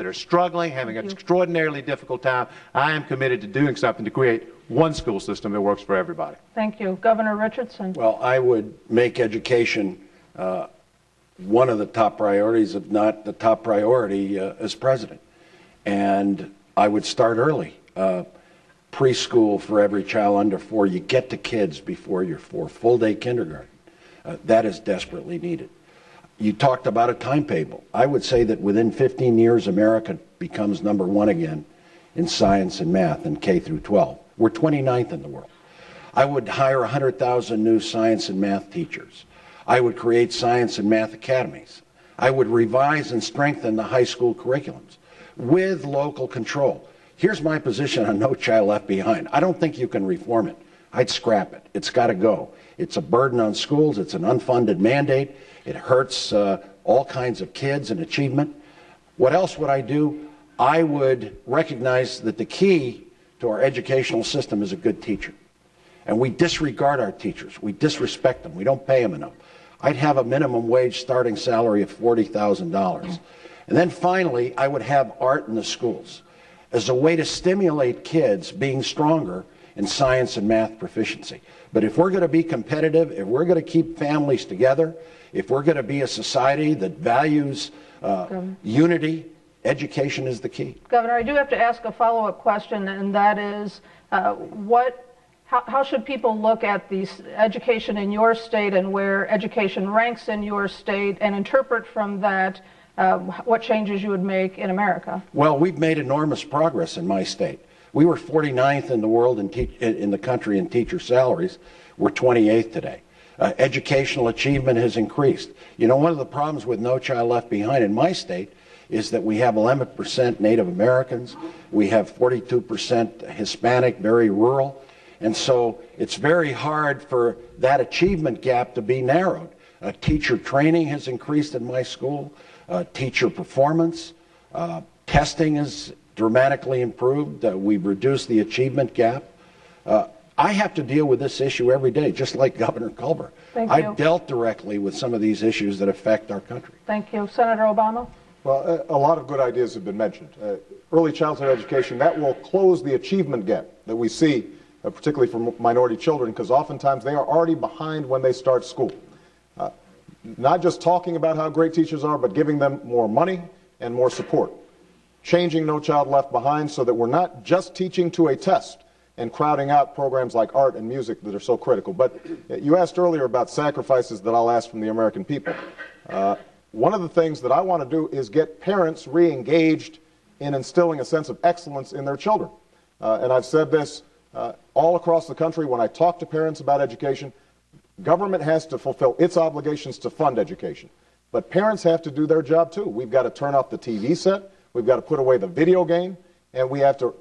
that are struggling, having an extraordinarily difficult time. I am committed to doing something to create one school system that works for everybody. Thank you. Governor Richardson. Well, I would make education one of the top priorities, if not the top priority, as president. And I would start early. Preschool for every child under 4. You get to kids before you're 4. Full-day kindergarten. That is desperately needed. You talked about a timetable. I would say that within 15 years, America becomes #1 again in science and math in K through 12. We're 29th in the world. I would hire 100,000 new science and math teachers. I would create science and math academies. I would revise and strengthen the high school curriculums with local control. Here's my position on No Child Left Behind. I don't think you can reform it. I'd scrap it. It's got to go. It's a burden on schools. It's an unfunded mandate. It hurts all kinds of kids and achievement. What else would I do? I would recognize that the key to our educational system is a good teacher. And we disregard our teachers. We disrespect them. We don't pay them enough. I'd have a minimum wage starting salary of $40,000. And then finally, I would have art in the schools as a way to stimulate kids being stronger in science and math proficiency. But if we're going to be competitive, if we're going to keep families together, if we're going to be a society that values unity, education is the key. Governor, I do have to ask a follow-up question, and that is, how should people look at the education in your state and where education ranks in your state and interpret from that what changes you would make in America? Well, we've made enormous progress in my state. We were 49th in the world in the country in teacher salaries. We're 28th today. Educational achievement has increased. You know, one of the problems with No Child Left Behind in my state is that we have 11% Native Americans. We have 42% Hispanic, very rural. And so it's very hard for that achievement gap to be narrowed. Teacher training has increased in my school. Teacher performance. Testing has dramatically improved. We've reduced the achievement gap. I have to deal with this issue every day, just like Governor Culver. I've dealt directly with some of these issues that affect our country. Thank you. Senator Obama? Well, a lot of good ideas have been mentioned. Early childhood education, that will close the achievement gap that we see, particularly for minority children, because oftentimes they are already behind when they start school. Not just talking about how great teachers are, but giving them more money and more support. Changing No Child Left Behind so that we're not just teaching to a test and crowding out programs like art and music that are so critical. But you asked earlier about sacrifices that I'll ask from the American people. One of the things that I want to do is get parents re-engaged in instilling a sense of excellence in their children. And I've said this all across the country when I talk to parents about education. Government has to fulfill its obligations to fund education. But parents have to do their job too. We've got to turn off the TV set. We've got to put away the video game. And we have to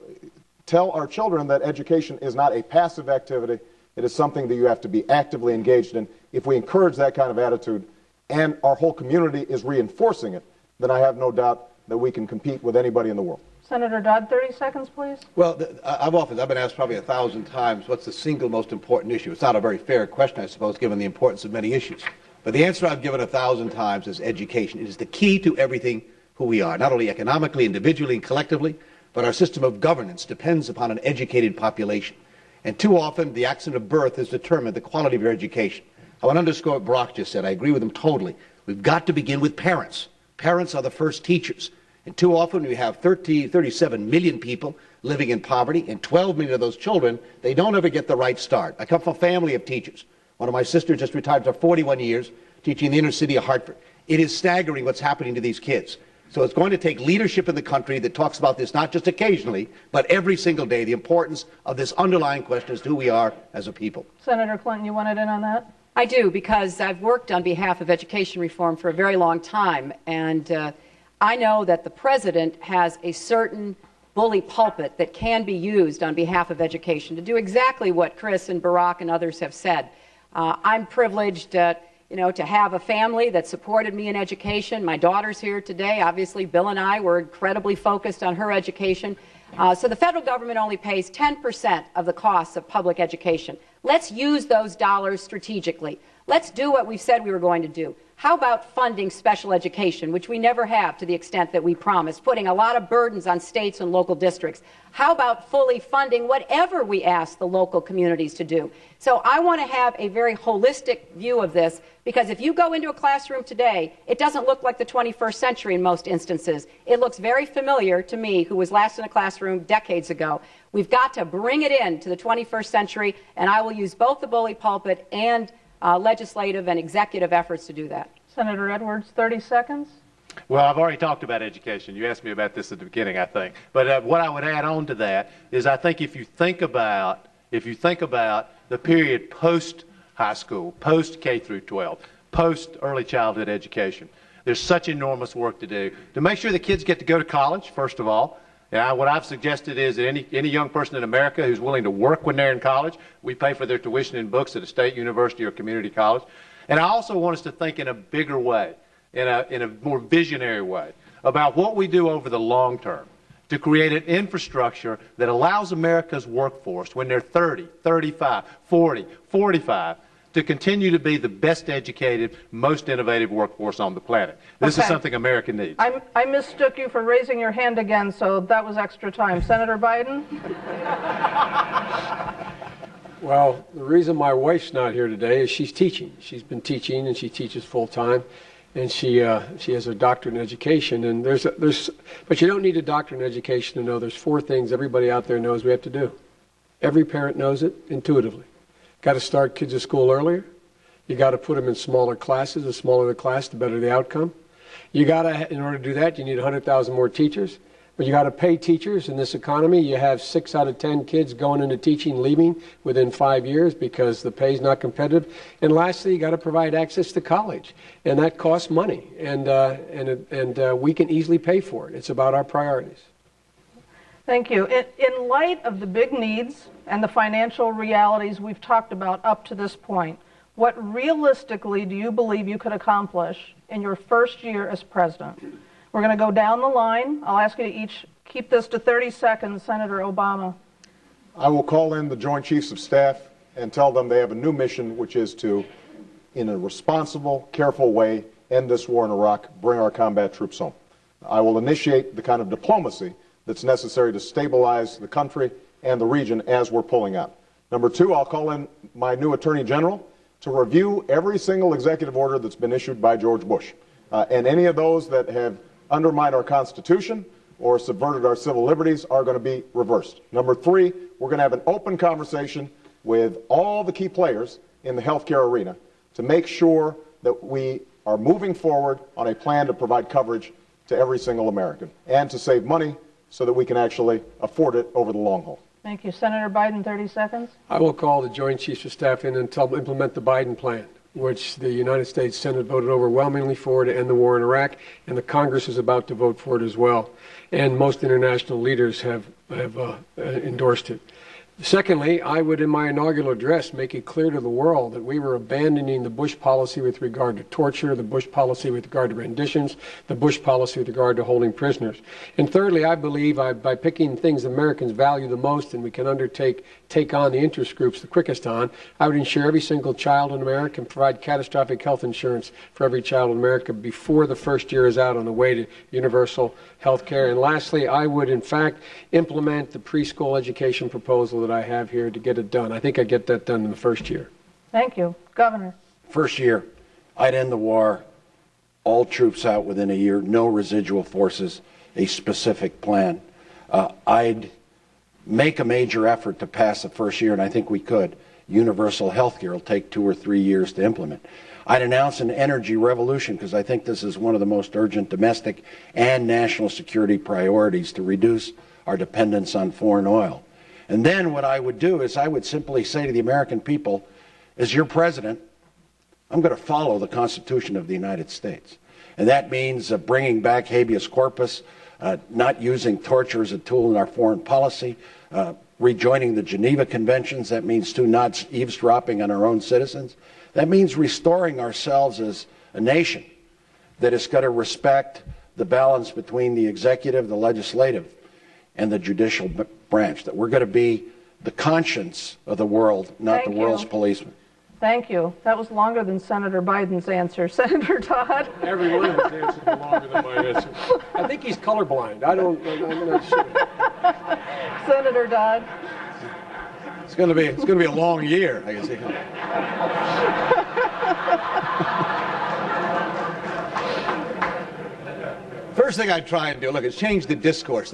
tell our children that education is not a passive activity. It is something that you have to be actively engaged in. If we encourage that kind of attitude and our whole community is reinforcing it, then I have no doubt that we can compete with anybody in the world. Senator Dodd, 30 seconds, please. Well, I've been asked probably 1,000 times, what's the single most important issue? It's not a very fair question, I suppose, given the importance of many issues. But the answer I've given 1,000 times is education. It is the key to everything who we are, not only economically, individually, and collectively, but our system of governance depends upon an educated population. And too often, the accident of birth has determined the quality of your education. I want to underscore what Brock just said. I agree with him totally. We've got to begin with parents. Parents are the first teachers. And too often we have 37 million people living in poverty, and 12 million of those children, they don't ever get the right start. I come from a family of teachers. One of my sisters just retired for 41 years teaching in the inner city of Hartford. It is staggering what's happening to these kids. So it's going to take leadership in the country that talks about this not just occasionally, but every single day, the importance of this underlying question as to who we are as a people. Senator Clinton, you wanted in on that? I do, because I've worked on behalf of education reform for a very long time, and I know that the president has a certain bully pulpit that can be used on behalf of education to do exactly what Chris and Barack and others have said. I'm privileged to have a family that supported me in education. My daughter's here today. Obviously, Bill and I were incredibly focused on her education. So the federal government only pays 10% of the costs of public education. Let's use those dollars strategically. Let's do what we said we were going to do. How about funding special education, which we never have to the extent that we promised, putting a lot of burdens on states and local districts? How about fully funding whatever we ask the local communities to do? So I want to have a very holistic view of this, because if you go into a classroom today, it doesn't look like the 21st century in most instances. It looks very familiar to me, who was last in a classroom decades ago. We've got to bring it in to the 21st century, and I will use both the bully pulpit and legislative and executive efforts to do that. Senator Edwards, 30 seconds. Well, I've already talked about education. You asked me about this at the beginning, I think. But what I would add on to that is I think if you think about the period post high school, post K through 12, post early childhood education, there's such enormous work to do to make sure the kids get to go to college, first of all. What I've suggested is that any young person in America who's willing to work when they're in college, we pay for their tuition and books at a state university or community college. And I also want us to think in a bigger way, in a more visionary way, about what we do over the long term to create an infrastructure that allows America's workforce, when they're 30, 35, 40, 45, to continue to be the best educated, most innovative workforce on the planet. This is something America needs. I mistook you for raising your hand again, so that was extra time. Senator Biden? Well, the reason my wife's not here today is she's teaching. She's been teaching, and she teaches full time, and she has a doctorate in education. And but you don't need a doctorate in education to know there's 4 things everybody out there knows we have to do. Every parent knows it intuitively. Got to start kids at school earlier. You got to put them in smaller classes. The smaller the class, the better the outcome. You got to, in order to do that, you need 100,000 more teachers. But you got to pay teachers in this economy. You have 6 out of 10 kids going into teaching leaving within 5 years because the pay is not competitive. And lastly, you got to provide access to college, and that costs money, and we can easily pay for it. It's about our priorities. Thank you. In light of the big needs and the financial realities we've talked about up to this point, what realistically do you believe you could accomplish in your first year as president? We're going to go down the line. I'll ask you to each keep this to 30 seconds. Senator Obama. I will call in the Joint Chiefs of Staff and tell them they have a new mission, which is to, in a responsible, careful way, end this war in Iraq, bring our combat troops home. I will initiate the kind of diplomacy that's necessary to stabilize the country and the region as we're pulling out. Number 2, I'll call in my new Attorney General to review every single executive order that's been issued by George Bush, and any of those that have undermined our Constitution or subverted our civil liberties are going to be reversed. Number 3, we're going to have an open conversation with all the key players in the healthcare arena to make sure that we are moving forward on a plan to provide coverage to every single American and to save money so that we can actually afford it over the long haul. Thank you. Senator Biden, 30 seconds. I will call the Joint Chiefs of Staff in and tell them to implement the Biden plan, which the United States Senate voted overwhelmingly for to end the war in Iraq, and the Congress is about to vote for it as well. And most international leaders have endorsed it. Secondly, I would, in my inaugural address, make it clear to the world that we were abandoning the Bush policy with regard to torture, the Bush policy with regard to renditions, the Bush policy with regard to holding prisoners. And thirdly, I believe by picking things Americans value the most and we can take on the interest groups the quickest on, I would ensure every single child in America and provide catastrophic health insurance for every child in America before the first year is out on the way to universal health care. And lastly, I would, in fact, implement the preschool education proposal that I have here to get it done. I think I'd get that done in the first year. Thank you. Governor. First year, I'd end the war, all troops out within a year, no residual forces, a specific plan. I'd make a major effort to pass the first year, and I think we could. Universal health care will take 2 or 3 years to implement. I'd announce an energy revolution because I think this is one of the most urgent domestic and national security priorities to reduce our dependence on foreign oil. And then what I would do is I would simply say to the American people, as your president, I'm going to follow the Constitution of the United States. And that means bringing back habeas corpus, not using torture as a tool in our foreign policy, rejoining the Geneva Conventions. That means not eavesdropping on our own citizens. That means restoring ourselves as a nation that has got to respect the balance between the executive, the legislative, and the judicial branch, that we're going to be the conscience of the world, not the world's policeman. Thank you. That was longer than Senator Biden's answer. Senator Todd? Every one of his answers were longer than my answer. I think he's colorblind. I'm not sure. Senator Dodd? It's going to be a long year, I can see. First thing I try and do, look, is change the discourse.